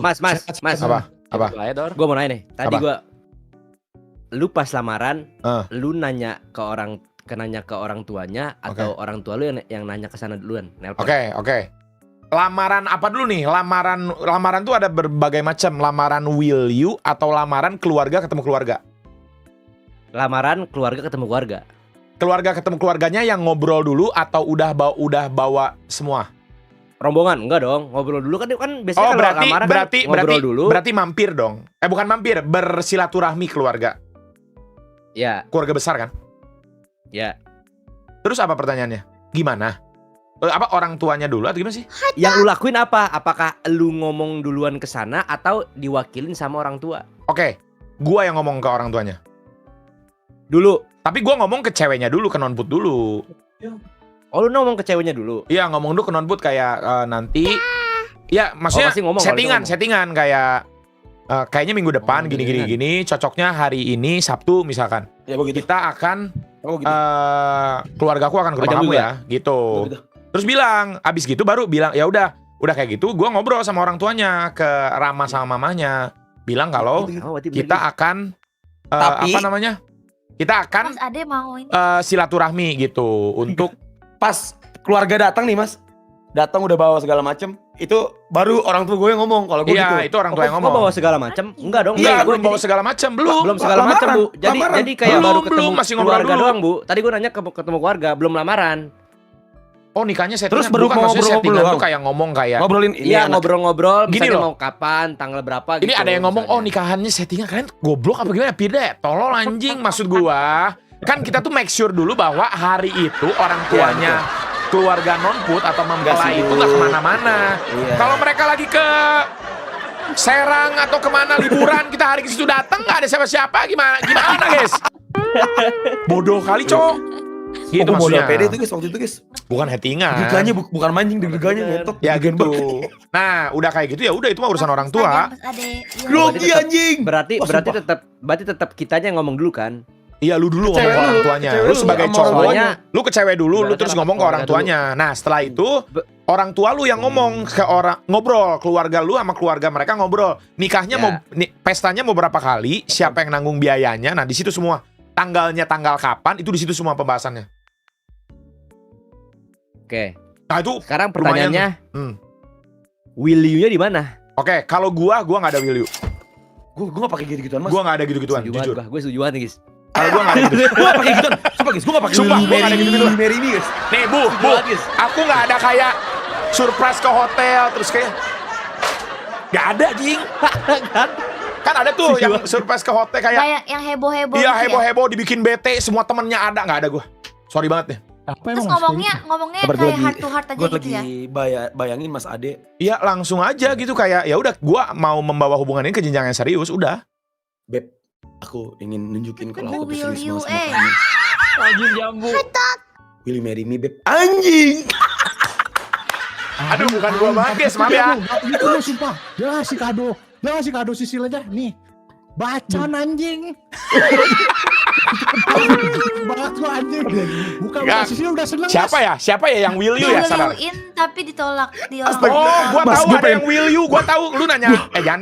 Mas. Apa? Gue mau nanya nih. Tadi Apa? lu pas lamaran, lu nanya ke orang tuanya atau orang tua lu yang nanya ke sana duluan? Nelpon. Oke. Lamaran apa dulu nih? Lamaran tuh ada berbagai macam. Lamaran will you atau lamaran keluarga ketemu keluarga? Lamaran keluarga ketemu keluarga. Keluarga ketemu keluarganya yang ngobrol dulu atau udah bawa semua? Rombongan enggak dong, ngobrol dulu kan biasanya kalau lamaran ngobrol dulu. Berarti mampir dong. Bukan mampir, bersilaturahmi keluarga. Ya. Keluarga besar kan? Ya. Terus apa pertanyaannya? Gimana? Apa orang tuanya dulu atau gimana sih? Yang lu lakuin apa? Apakah lu ngomong duluan ke sana atau diwakilin sama orang tua? Oke, gua yang ngomong ke orang tuanya. Dulu. Tapi gua ngomong ke ceweknya dulu, ke nonput dulu. Oh, lu ngomong ke ceweknya dulu? Iya, ngomong dulu ke nonput kayak nanti. Ya, maksudnya settingan kayak kayaknya minggu depan gini. Cocoknya hari ini Sabtu misalkan. Ya begitu. Kita akan keluargaku akan ke rumah kamu ya, gitu. Terus bilang, abis gitu baru bilang ya udah kayak gitu. Gua ngobrol sama orang tuanya, ke Rama sama mamanya, bilang kalau kita akan kita akan Mas Ade mau ini. silaturahmi gitu untuk Pas keluarga datang nih Mas, datang udah bawa segala macem, itu baru orang tua gue yang ngomong kalau gue gitu. Iya, itu orang tua yang Gua ngomong. bawa segala macam? Enggak dong. Iya, Gua belum bawa segala macam, belum segala macam, Bu. Jadi kayak baru ketemu masih ngobrol keluarga dulu. doang, Bu. Tadi gua nanya ketemu keluarga, belum lamaran. Oh, nikahnya settingan. Terus baru bukan, mau maksudnya ngobrol settingan doang. tuh kayak ngomong kayak Ngobrolin ini Iya, anak. Gini ngobrol-ngobrol, misalnya loh. mau kapan, tanggal berapa gitu. ini ada yang ngomong, misalnya. oh nikahannya settingan. Kalian goblok apa gimana? Pide, tolol anjing. Maksud gua, kan kita tuh make sure dulu bahwa hari itu orang tuanya keluarga nonput atau mempelai itu nggak kemana-mana. Iya. Kalau mereka lagi ke Serang atau kemana liburan, kita hari ke situ datang nggak ada siapa-siapa, gimana guys? Bodoh kali cowok. Gitu Aku modal maksudnya. pede itu guys waktu itu guys. Bukan settingan. Deg-degannya bukan mancing, deg-degannya ngetok. Ya gitu. Nah, udah kayak gitu ya udah itu mah urusan orang tua. Mas Ade. Iya. Grogi anjing. Berarti Oh, berarti tetap kitanya yang ngomong dulu kan? Iya, lu dulu ngomong Cewek ke orang dulu, tuanya. cewek Lu dulu, sebagai sama cowok, orangnya. lu ke cewek dulu, lu Ibaratnya terus sama ngomong ke keluarga orang tuanya. Nah, setelah itu orang tua lu yang ngomong ke orang, ngobrol, keluarga lu sama keluarga mereka ngobrol. Nikahnya Ya. mau pestanya mau berapa kali, siapa yang nanggung biayanya. Nah, di situ semua. Tanggalnya tanggal kapan, itu di situ semua pembahasannya. Oke. Nah, itu Sekarang lumayan pertanyaannya, tuh. will you-nya di mana? Oke, kalau gua nggak ada will you. Gue gak pakai gitu-gituan Mas. Gua nggak ada gitu-gituan, Setuju banget jujur. gua. Gue setuju banget nih, guys. Kalau gua nggak ada gitu. Gue gak pakai gituan. Sumpah guys, gue gak pakai Sumpah, gua nggak ada gitu-gituan. Mary ini guys. Nih, Bu, aku nggak ada kayak surprise ke hotel terus kayak nggak ada, jing. Kan ada tuh yang surprise ke hotel kayak Kayak yang heboh-heboh. iya gitu ya? heboh-heboh dibikin bete, semua temennya ada, nggak ada gua. Sorry banget nih. Terus ngomongnya Kabar kayak heart to heart aja gue gitu lagi ya. bayangin Mas Ade. Iya langsung aja gitu kayak ya udah gua mau membawa hubungan ini ke jenjang yang serius udah. Beb, aku ingin nunjukin kalau aku tuh Will serius you, banget sama kamu. Anjing jambu. Will you marry me, Beb? Anjing! Aduh bukan gua banget guys, maaf ya. Itu lo sumpah. Dia ngasih kado Sisil aja. Nih. Bacan anjing. Banget lo anjing. Bukan Nggak. Sisil udah seneng. Siapa ya yang will you ya sadar? Will-in tapi ditolak. Oh, gua Mas, tahu gua ada pengen- yang will you, gua tahu lu nanya. Jangan.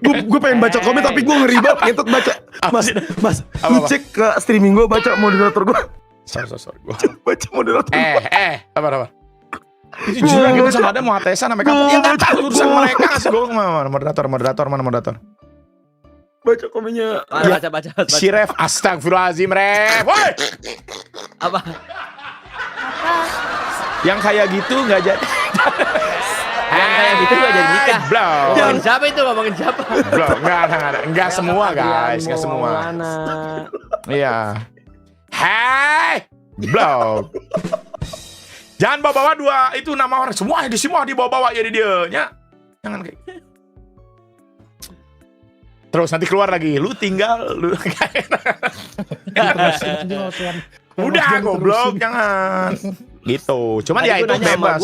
Gue pengen baca komen tapi gue ngeri banget ngentot baca. Mas, lu Apa? cek ke streaming gue, baca moderator gue. Sorry. Gua. Baca moderator. Apa? Itu jujur gitu sama ada mau atesan sampai kapan? Ya enggak tahu urusan mereka ngasih gua mana moderator. Baca komennya. Baca. Si Ref, astagfirullahaladzim Ref. Woi, Apa? yang kayak gitu nggak jadi. Yang kayak gitu gak jadi nikah. Blow. Ngomongin siapa itu? Ngomongin siapa? Bro, enggak semua guys, enggak semua. Iya. Hai, blog. Jangan bawa-bawa dua itu nama orang semua dibawa-bawa jadi dia nya. Jangan kayak. Terus nanti keluar lagi, lu tinggal lu. Udah goblok, jangan. Gitu. Cuman Tadi ya itu gua nanya sama bebas.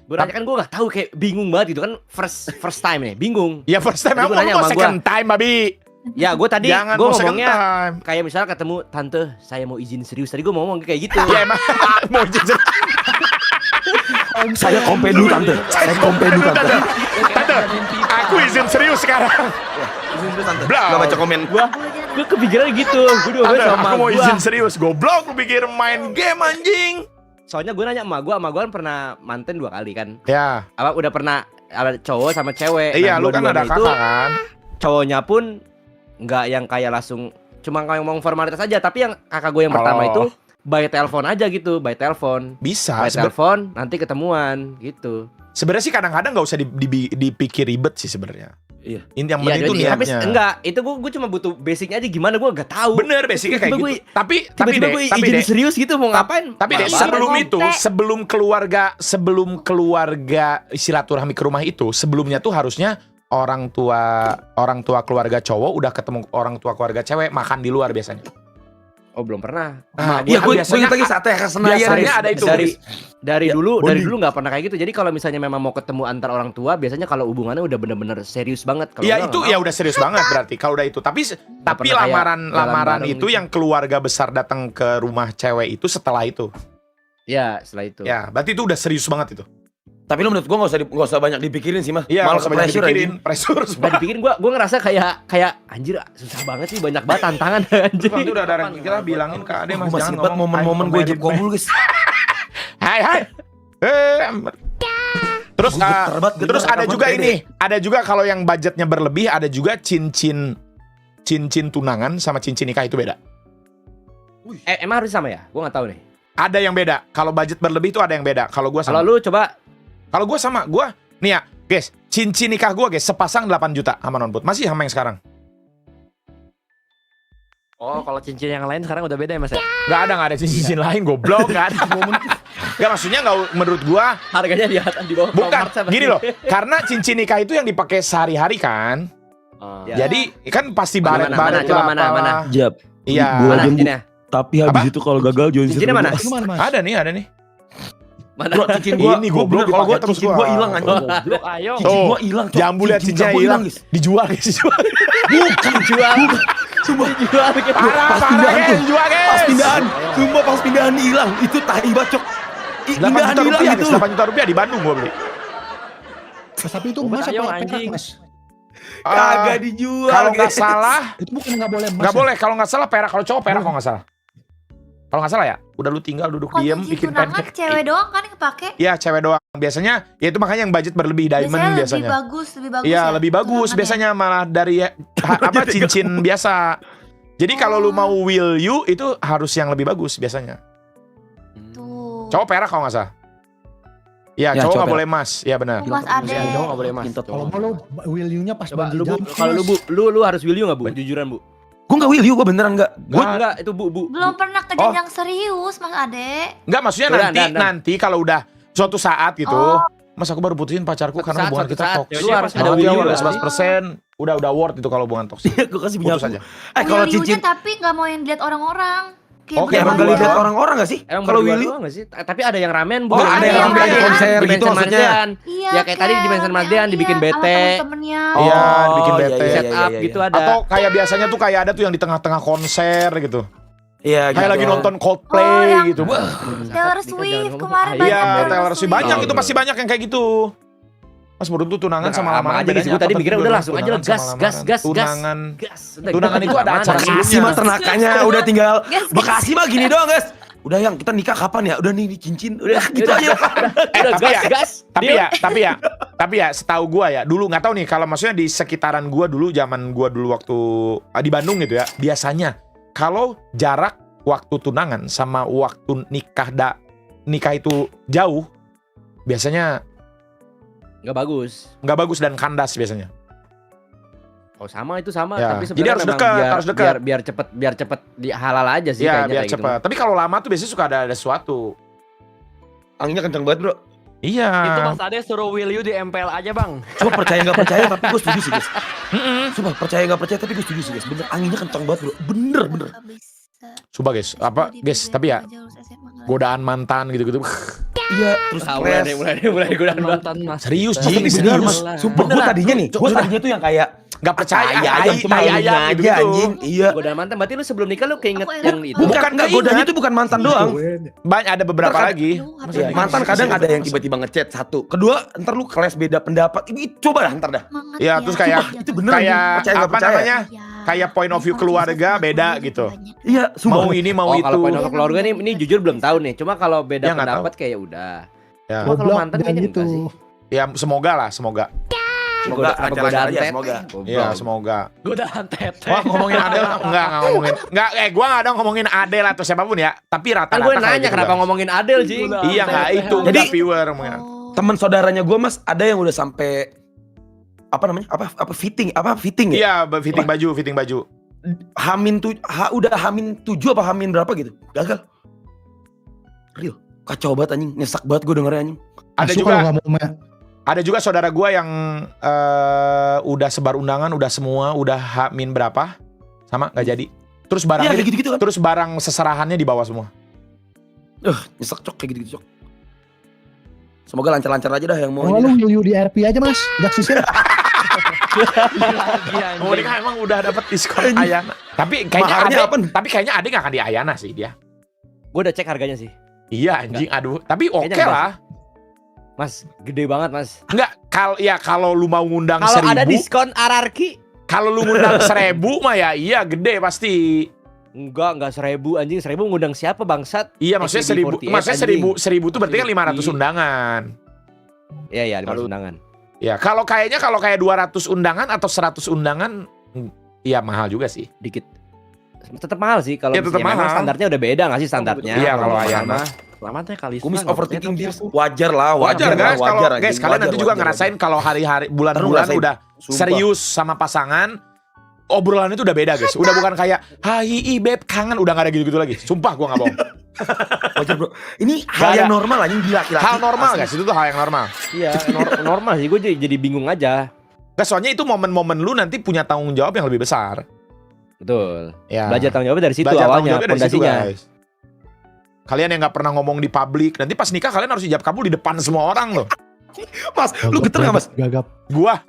Gue nanya kan gue gak tahu kayak bingung banget gitu kan first time nih bingung. Ya first time Tadi aku gua nanya mau sama second time, babi. Ya gue tadi Jangan gue mau second ngomongnya time. kayak misalnya ketemu tante saya mau izin serius tadi gue mau ngomong kayak gitu. Ya emang mau jujur. Saya komplain dulu tante. Saya komplain dulu tante. Tante, Aku izin serius sekarang. Blok. Gak baca komen. Gue kepikiran gitu. Gue dua Tante, sama aku mau gua. izin serius. Goblok, lu pikir main game anjing. Soalnya gue nanya emak gue kan pernah manten 2 kali kan. Ya, Apa udah pernah ada cowok sama cewek. iya Nah, lu kan ada dua-duanya itu kakak kan. cowoknya pun nggak yang kayak langsung cuma ngomong formalitas aja, tapi yang kakak gue yang pertama Oh. itu by telepon aja gitu, by telepon. Bisa. By telepon nanti ketemuan gitu. Sebenarnya sih kadang-kadang nggak usah dipikir ribet sih sebenarnya. Iya. Yang Iya, penting itu tapi niatnya. enggak, itu gue cuma butuh basicnya aja gimana gue gak tahu. Bener, basicnya kayak Tiba-tiba gitu. Tapi Tiba-tiba gue izin deh, serius gitu mau ngapain? tapi deh, Iya, sebelum komplek. itu, sebelum keluarga silaturahmi ke rumah itu, sebelumnya tuh harusnya orang tua keluarga cowok udah ketemu orang tua keluarga cewek makan di luar biasanya. Oh belum pernah. Nah, Iya, gue biasanya ingat lagi saat THR Senayan. biasanya ada itu. Dari Ya, dulu bonding. nggak pernah kayak gitu. Jadi kalau misalnya memang mau ketemu antar orang tua, biasanya kalau hubungannya udah bener-bener serius banget. Kalau Iya enggak, itu nggak ya mau. udah serius banget berarti kalau udah itu. Tapi pernah kayak lamaran bareng itu gitu. yang keluarga besar datang ke rumah cewek itu setelah itu. Ya setelah itu. Ya, berarti itu udah serius banget itu. Tapi lu menurut gue gak usah banyak dipikirin sih mas. Iya, Malah nggak usah banyak pressure dipikirin. anjing. Pressure. Nggak dipikirin gue ngerasa kayak anjir susah banget sih, banyak banget tantangan anjir. Nanti udah ada kita bilangin ke Ade mas Gue masih jangan ingat ngomong momen-momen gue jeb gomul guys. Hai. Terus Getar banget, getar terus ada banget, juga Dede. ini, ada juga kalau yang budgetnya berlebih, ada juga cincin tunangan sama cincin nikah itu beda. Emang harus sama ya? Gue nggak tahu nih. Ada yang beda. Kalau budget berlebih itu ada yang beda. Kalau gua Kalau sama. lu coba Kalau gua sama, gua nih ya, guys, cincin nikah gua guys sepasang 8 juta sama nonput. Masih sama yang sekarang. oh kalau cincin yang lain sekarang udah beda ya mas ya? Nggak ada cincin lain, goblok, nggak ada. Nggak, maksudnya nggak, menurut gua Harganya di bawah bukan Walmart, sama. gini loh. Karena cincin nikah itu yang dipakai sehari-hari kan. Oh. Ya. Jadi kan pasti Mana, baret-baret coba lah, mana? apalah. Jab. Iya. Gua Mana aja, Bu. cincinnya? Tapi habis Apa? itu kalau gagal join Cincinnya mana? Gimana mas? Ada nih. Mana? Bro, cincin gua Ini gua goblok, bener, kalau gua dipakai terus cincin gua. gua hilang anjing. Goblok, ayo. Cincin Tuh, gua hilang. Cok. Jambu lihat Cincin cincinnya gua hilang, guys. dijual guys, dijual. Bukan Jual. Sumpah. Jual. Parah, Pas parah pindahan guys, tuh. dijual guys. Pas pindahan. Sumpah pas pindahan hilang. Itu tahi bacok. 8 Pindahan juta hilang rupiah, itu. guys, 8 juta rupiah di Bandung gua beli. Mas, tapi itu Bukan mas ayam, apa perak anjing. mas? Kagak dijual. Kalau nggak guys. salah, Itu bukan nggak boleh mas. nggak ya? boleh. Kalau nggak salah perak, kalau cowok perak kalau nggak salah. Kalau nggak salah ya, udah lu tinggal duduk Kok diem, cincin bikin tunangan pancake. cewek doang kan yang kepake? Iya, cewek doang. Biasanya, ya itu makanya yang budget berlebih diamond Biasanya biasanya. lebih bagus Iya, ya. lebih bagus tunangannya. biasanya malah dari apa cincin biasa. Jadi kalau lu mau will you itu harus yang lebih bagus biasanya. Tuh. Cowok perak kalau nggak salah. Iya, Ya, cowok cowok nggak boleh emas. Iya benar. Mas Ade. Cowok nggak boleh mas. Kalau mau lu will you-nya pas Coba bungee lu Bu, jumping, kalau lu Mas. Bu, lu harus will you nggak Bu? Jujuran Bu. Gua nggak will you, gua beneran nggak. Gua enggak, itu Bu. Belum pernah ke jenjang serius Mas Ade. Enggak, maksudnya Udah, nanti dan. nanti kalau udah suatu saat gitu. Oh. Mas aku baru putusin pacarku Suatu karena saat, hubungan suatu kita saat. toksik. Lu harus ada Banget will ya, you udah nggak sih? 11%. Udah worth itu kalau hubungan toksik. Gua kasih punya Putus aku. aja. Kalau Will you-nya cincin tapi nggak mau yang dilihat orang-orang. Kayak Oke, ya emang berdua gak lihat doang. orang-orang gak sih? Emang Kalau berdua Willy doang nggak sih? Tapi ada yang ramen Bu. Oh, ada yang ramen di konser di gitu Vincent maksudnya. Mardian. Iya, Ya, kayak tadi di Vincent Mardian dibikin sama bete. temen-temennya. Iya, dibikin iya, bete. iya, Set iya, up iya, gitu iya. ada. Atau kayak biasanya tuh kayak ada tuh yang di tengah-tengah konser gitu. Iya, Kayak gitu. lagi nonton Oh, Coldplay yang- gitu. Taylor Swift kemarin Iya, banyak Taylor Swift banyak itu Swift. pasti banyak yang kayak gitu. Mas baru tuh tunangan sama Nah, lamaran aja bedanya disebut apa? tadi mikirnya udah langsung aja lah, Tunangan sama gas, lamaran. gas. Tunangan. Gas. Tunangan itu ada acara Bekasi sebelumnya. mah ternakanya udah tinggal Gas. Bekasi mah gini doang guys. Udah yang kita nikah kapan ya? Udah nih cincin. Udah gitu aja. Tapi ya, gas. tapi ya, setahu gua ya, dulu nggak tahu nih kalau maksudnya di sekitaran gua dulu, zaman gua dulu waktu di Bandung gitu ya, biasanya kalau jarak waktu tunangan sama waktu nikah itu jauh, biasanya Nggak bagus. nggak bagus dan kandas biasanya. Oh sama itu sama, Ya, tapi jadi sebenarnya harus memang dekat, biar, harus dekat. biar cepet di halal aja sih Iya, kayaknya biar kayak gitu. cepat. Tapi kalau lama tuh biasanya suka ada sesuatu. Anginnya kenceng banget bro. Iya. Itu Mas Ade suruh will you di MPL aja bang. Coba percaya nggak percaya tapi gue setuju sih guys. Coba percaya nggak percaya tapi gue setuju sih guys. Bener anginnya kenceng banget bro. Bener. Nggak bisa. Coba guys, apa guys? Tapi ya godaan mantan gitu-gitu. Iya terus Ah, mulai stres. deh, mulai godaan banget. Mantan Mas. Serius, Tapi Jing, beneran serius. mas. Sumpah gue tadinya nih. Gue tadinya tuh yang kayak Gak percaya, cuma tai ayam aja gitu. anjing. Iya. Godaan mantan berarti lu sebelum nikah lu keinget Aku yang enak itu. banget. Bukan enggak godanya itu bukan mantan doang. Banyak ada beberapa Ntar lagi. Iya, mantan kadang ada yang tiba-tiba ngechat satu. Kedua, ntar lu kelas beda pendapat. Ini coba dah ntar dah. Semangat Ya, terus kayak- Jangan itu bener, Kayak Percaya nggak apa percaya? namanya? Iya. Kayak point of view keluarga beda gitu. Iya, sumpah. Mau ini mau Oh, itu. kalau point of view keluarga ini jujur belum tahu nih. Cuma kalau beda Ya, nggak pendapat kayak udah. Ya. Cuma kalau Goblok, mantan jangan kayaknya gitu. enggak sih. Ya semoga lah, semoga. Semoga lancar-lancar aja, semoga. Iya, semoga. Godaan teteh. Wah, ngomongin Adel enggak ngomongin. Enggak, gua enggak ada ngomongin Adel atau siapapun ya. Tapi Kan rata-rata gue kayak nanya gitu, kenapa Bang. ngomongin Adel, Jing. Godaan Iya, enggak teteh. itu. Jadi- Enggak viewer ngomongin. Temen saudaranya gue mas ada yang udah sampai apa namanya? Apa fitting ya? Iya, fitting baju. Udah hamin 7 apa hamin berapa gitu. Gagal. Real. Kacau banget anjing. Nyesek banget gue dengernya anjing. Ada Asu juga kalau nggak mau Ada juga saudara gua yang udah sebar undangan, udah semua, udah H-min berapa, sama nggak jadi. Terus Iya barangnya, kayak gitu-gitu kan. terus barang seserahannya dibawa semua. Nyesek cok kayak gitu-gitu cok. Semoga lancar-lancar aja dah yang mau Kalau ini. lu Yuyu di RP aja mas, udah sisir. Lagi anjing. Oh, dia emang udah dapat diskon Ayana. Tapi kayaknya Maharnya Ade, apa? tapi kayaknya Ade nggak akan di Ayana sih dia. Gue udah cek harganya sih. Iya anjing, aduh. Tapi oke Kayaknya lah. Mas, gede banget, Mas. Enggak, kalau lu mau ngundang Kalau 1.000, ada diskon RRQ, kalau lu ngundang 1.000 mah ya iya gede pasti. enggak 1.000 anjing. 1.000 ngundang siapa bangsat? Iya, maksudnya 1.000, 48 maksudnya anjing. 1.000 tuh berarti kan 500 Ribet. undangan. Iya, 500 Kalau- undangan. Ya, kalau kayak 200 undangan atau 100 undangan, iya mahal juga sih. Dikit. Tetap mahal sih kalau Ya, tetap memang mahal. standarnya udah beda nggak sih standarnya? Iya, kalau mahal Ayana. mah. Selamatnya kali. Kumis overthinking dia. Wajar lah, Wajar guys, kalau wajar, guys anjing. kalian Wajar, nanti juga wajar, ngerasain wajar. kalau hari-hari Ntar bulan-bulan ngerasain. udah Sumpah. serius sama pasangan, obrolan itu udah beda guys. Udah bukan kayak hai beb kangen, udah gak ada gitu-gitu lagi. Sumpah gua nggak bohong. Wajar bro. Ini Gak hal yang ada. normal anjing di laki-laki. Hal normal Asli. guys, itu tuh hal yang normal. Iya, normal sih. Gue jadi bingung aja. Gak, soalnya itu momen-momen lu nanti punya tanggung jawab yang lebih besar. Betul. Ya. Belajar tanggung jawabnya dari situ Belajar tanggung awalnya, jawabnya dari situ, pondasinya. guys. Kalian yang nggak pernah ngomong di publik, nanti pas nikah kalian harus ijab kabul di depan semua orang loh. Mas, lu geter gak mas? Gagap. Gua,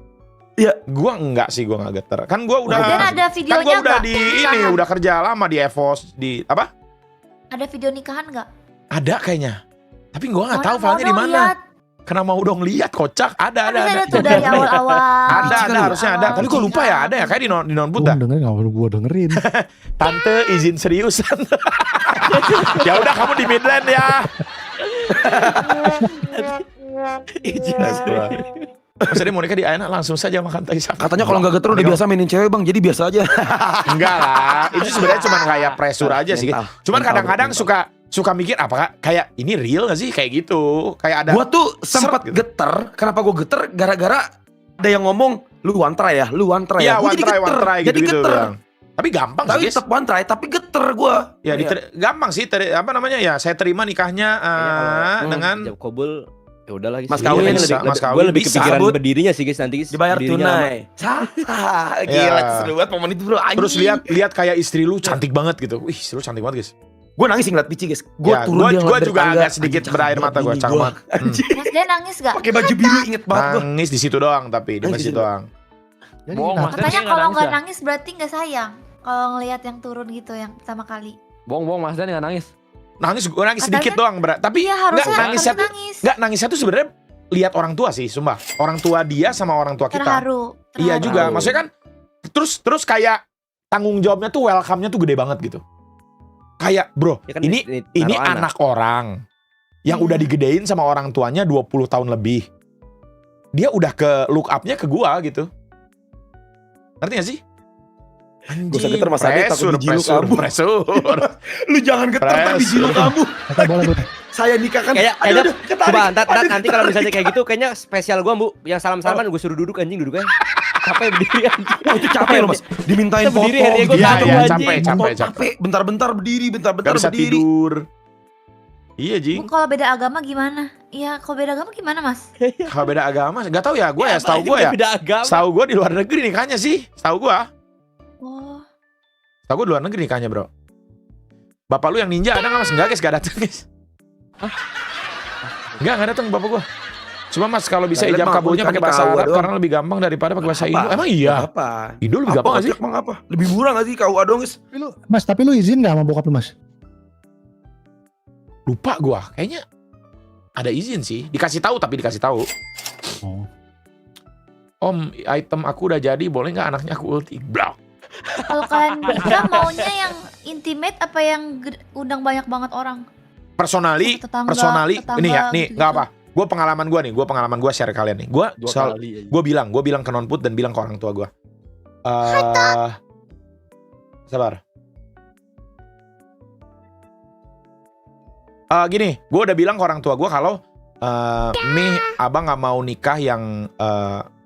Iya. gua enggak sih, gua nggak geter. Kan gua udah, Dan ada kan videonya gua udah nggak? di ini, Nikahan. udah kerja lama di Evos, di apa? Ada video nikahan nggak? Ada kayaknya. Tapi gua nggak tahu Mau filenya di dong mana. lihat. Karena mau dong lihat, kocak. Ada. Kan ada tuh dari awal-awal. Ada, harusnya ada. Tapi gua lupa ya, ada ya kayak di non-put Gue dah. dengerin nggak perlu gue dengerin. Tante izin seriusan. Ya udah kamu di Midland ya. Izin. Maksudnya mau nikah di Ayana langsung saja makan tai sapi. Katanya kalau nggak geter udah biasa mainin cewek bang, jadi biasa aja. Enggak lah, itu sebenarnya cuma kayak pressure aja sih. Mental. Cuman Mental, kadang-kadang mental. suka mikir apakah kayak ini real gak sih kayak gitu. Kayak ada Gua tuh sempat Seret gitu. geter. Kenapa gua geter? Gara-gara ada yang ngomong lu one try ya, lu one try Iya, ya. Gua one try jadi gitu-gitu geter. bilang. Tapi gampang sih, Tapi guys. tetap one try, tapi geter gua. Ya, Iya. gampang sih. Apa namanya ya? Saya terima nikahnya dengan Jawab kabul ya udah lagi. Mas kawin bisa, mas kawin Gue lebih bisa. kepikiran Sebut. berdirinya sih guys nanti guys. Dibayar Berdirinya lama. tunai. Gila, Ya. seru banget momen itu bro. Anjing. terus lihat kayak istri lu cantik banget gitu. Wih, istri lu cantik banget, guys. Gue nangis ngeliat Pici guys. Gue Ya, turun dia gua ngeliat juga dari tangga. agak sedikit Anjing, berair cakep mata gua, bini cakep banget. Anjing. Mas dia nangis gak? Pakai baju biru inget banget gua. Nangis di situ doang, tapi di Nangis masjid di situ. doang. Jadi Bohong, nah, Mas. Katanya Nggak kalau nangis nggak ya? nangis berarti nggak sayang. Kalau ngelihat yang turun gitu yang pertama kali. Bohong Mas Dan nggak nangis. Gue nangis sedikit Katanya- doang, tapi Iya harusnya nangisnya harusnya tuh nangis. nangisnya tuh sebenarnya lihat orang tua sih, sumpah. Orang tua dia sama orang tua kita. Terharu. Iya terharu. juga, maksudnya kan terus kayak tanggung jawabnya tuh welcome-nya tuh gede banget gitu. Kayak bro, Ya kan ini naruh anak orang yang Iya. udah digedein sama orang tuanya 20 tahun lebih. Dia udah ke look up-nya ke gua gitu. Ngerti gak sih? Gua usah geter, Mas Ade, takut dijiluk kamu. pressure. Lu jangan geter ntar Press. dijiluk kamu. kata boleh. Saya nikahkan. Kayaknya ketarik. coba nanti kalau misalnya kayak gitu kayaknya spesial gua Bu yang salam-salaman gue suruh duduk anjing duduknya. Capek berdiri anjing. Wah itu capek loh mas. Dimintain Kita foto. berdiri, akhirnya gua Iya, takut, iya, anjing. capek. Bentar-bentar berdiri, bentar-bentar Gak bisa berdiri. tidur. Iya, Bu, Jing. kalau beda agama gimana? Iya, kalau beda agama gimana, Mas? Kalau beda agama, gak tahu ya. Gue ya, setahu gue ya. Beda agama. Setahu gue di luar negeri nikahnya sih. Setahu gue. Oh, Setahu gue di luar negeri nikahnya, bro. Bapak lu yang ninja ada nggak mas? Enggak guys, gak datang guys. Enggak datang bapak gue. Cuma Mas kalau bisa Thailand ijab mah kabulnya aku pakai nikah bahasa KUA Arab doang. karena lebih gampang daripada pakai bahasa Indo. Apa? Emang iya. Apa? Indo lebih gampang gak sih? Emang apa? Lebih murah gak sih KUA doang guys? Tapi lu izin gak sama bokap lu Mas? Lupa gua. Kayaknya ada izin sih. Dikasih tahu tapi dikasih tahu. Oh. Om, item aku udah jadi, boleh nggak anaknya aku ulti? Blah. Kalau kalian nikah maunya yang intimate apa yang undang banyak banget orang? Personally, Tetangga, ini ya, nih gitu-gitu. nggak apa. Gue pengalaman gue share ke kalian nih. Gue kali. gue bilang ke nonput dan bilang ke orang tua gue. Sabar. Gini, gue udah bilang ke orang tua gue kalau nih abang nggak mau nikah yang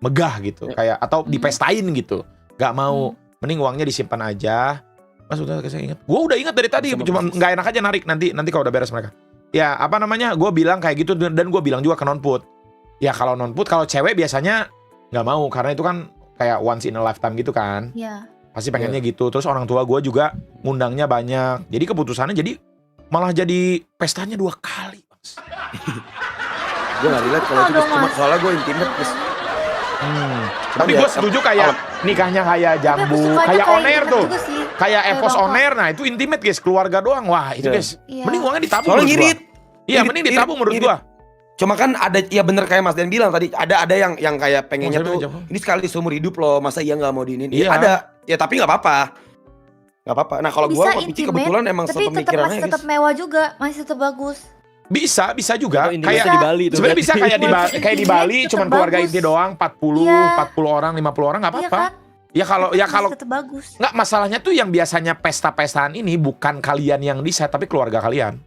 megah gitu, kayak atau dipestain gitu, nggak mau. Mending uangnya disimpan aja. Mas udah saya ingat. Gue udah ingat dari tadi, cuma nggak enak aja narik nanti kalau udah beres mereka. Ya apa namanya? Gue bilang kayak gitu dan gue bilang juga ke nonput. Ya kalau nonput kalau cewek biasanya nggak mau karena itu kan kayak once in a lifetime gitu kan. Iya. Pasti pengennya gitu. Terus orang tua gue juga ngundangnya banyak. Jadi keputusannya jadi malah jadi pestanya 2 kali. Gue gak relate kalau itu guys. Cuma soalnya gue intimate guys. Tapi gue setuju kayak nikahnya kayak jambu, kayak on air tuh. Kayak Evos on air, nah itu intimate guys, keluarga doang. Wah itu guys, Iya. mending uangnya ditabung. Soalnya menurut ngirit. gua. Iya mending ditabung menurut gua. Cuma kan ada, ya bener kayak Mas Dan bilang tadi, ada yang kayak pengennya Oh, tuh siapa? ini sekali seumur hidup loh, masa iya nggak mau diinin? Iya. Ya, ada, ya tapi nggak apa-apa. Nggak apa-apa. Nah kalau gue Bisa sama Vicky intimate, kebetulan emang tapi tetap sepemikirannya masih guys. tetap mewah juga, masih tetap bagus. Bisa juga. Atau Kayak intimate di Bali tuh. sebenarnya bisa kayak di Buat kayak di intimate Bali, tetap cuman keluarga bagus. inti doang, 40, Iya. 40 orang, 50 orang nggak Iya apa-apa. kan? Ya kalau Masih tetap bagus. nggak, masalahnya tuh yang biasanya pesta-pestaan ini bukan kalian yang decide tapi keluarga kalian.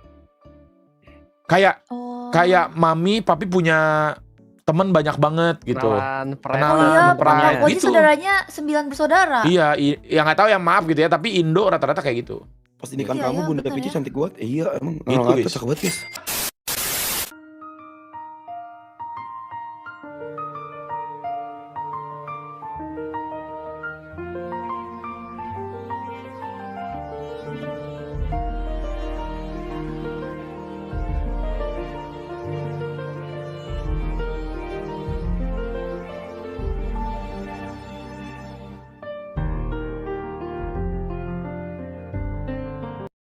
Kayak mami, papi punya temen banyak banget gitu. Kenalan, Kenalan, Oh iya, peran, aku aja gitu. saudaranya 9 bersaudara. Iya, yang nggak tahu ya maaf gitu ya, tapi Indo rata-rata kayak gitu. Pas di nikahan Iya, kamu iya, Bunda betul Vicky ya. cantik banget. Iya emang. Gitu, Nah, guys. cakep banget guys.